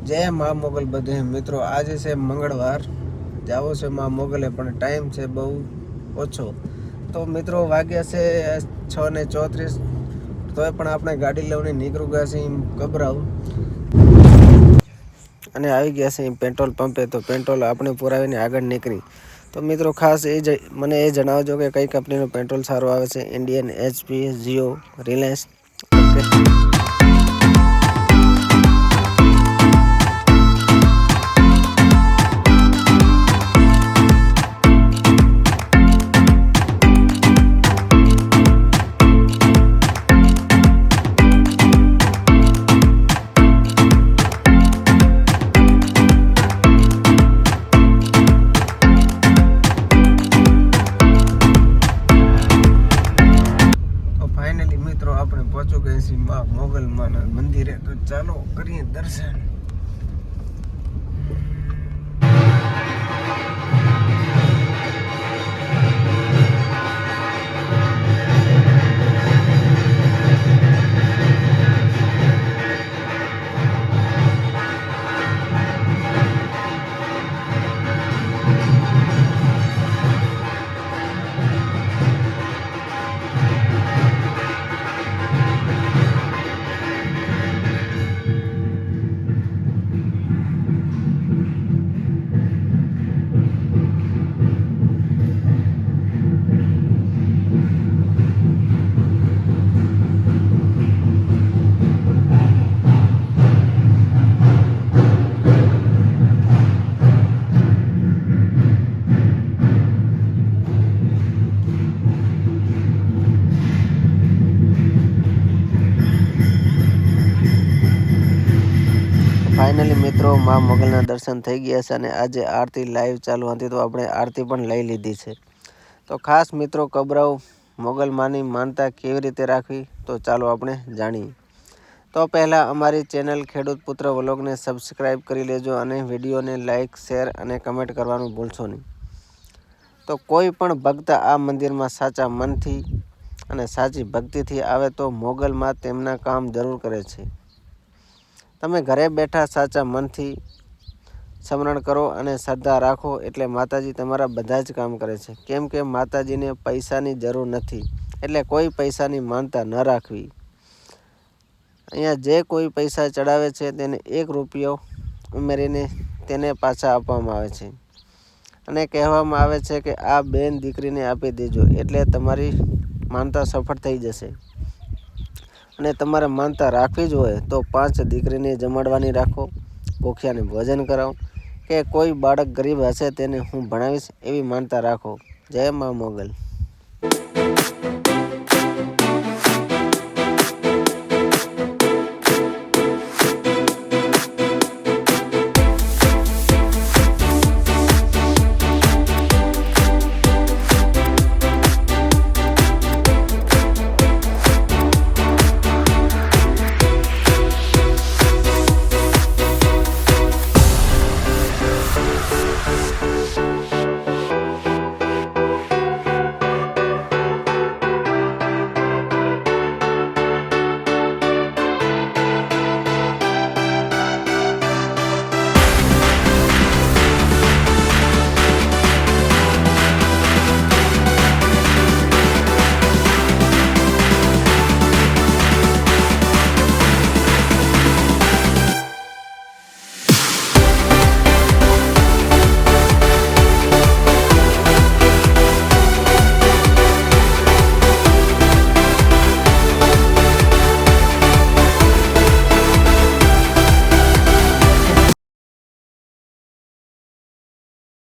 जय माँ मोगल बधे मित्रों। आज से मंगलवार जावो से माँ मोगले पण टाइम से बहु ओछो। तो मित्रों वाग्या से 6:34 तो पण आपणे गाड़ी लईने નીકળું ગયા છે ગભરાવ અને આવી ગયા છે પેટ્રોલ પંપે। તો પેટ્રોલ આપણે પુરાવીને આગળ નીકળી। તો મિત્રો ખાસ મને એ જણાવજો કે કઈ કંપનીનું પેટ્રોલ સારું આવે છે, ઇન્ડિયન, HP, જીઓ, રિલાયન્સ। મિત્રો આપણે પહોંચો ગए છીએ માં મોગલ માના મંદિરે। તો ચાલો કરીએ દર્શન। फाइनली मित्रों माँ मोगलना दर्शन थई गया है और आज आरती लाइव चालू थी तो आपणे आरती पण लई लीधी है। तो खास मित्रों कबराव मोगल मानी मानता केवी रीते राखवी तो चालो आपणे जाणीए। तो पहला अमारी चेनल खेडूत पुत्र व्लॉग ने सब्सक्राइब करी लेजो और विडियो ने लाइक, शेर और कमेंट करवानुं भूलशो नहीं। तो कोई पण भक्त आ मंदिर में साचा मन थी अने साची भक्ति थी आवे तो मोगल माँ तेमना काम जरूर करे छे। तमे घरे बैठा साचा मन थी स्मरण करो अने श्रद्धा राखो एटले माताजी तमारा बधा ज काम करे छे। केम के माताजी ने पैसानी जरूर नथी एटले कोई पैसानी मानता न राखवी। अहींया जे कोई पैसा चढ़ावे छे तेने 1 रूपियो उमेरीने तेने पाछा आपवामां आवे छे अने कहेवामां आवे छे के आ बेन दीकरीने आपी देजो एटले तमारी मानता सफल थई जशे। અને તમારે માનતા રાખવી જ હોય તો 5 દીકરીને જમાડવાની રાખો, ભૂખ્યાને ભોજન કરાવો કે કોઈ બાળક ગરીબ હશે તેને હું ભણાવીશ એવી માનતા રાખો। જય મા મોગલ।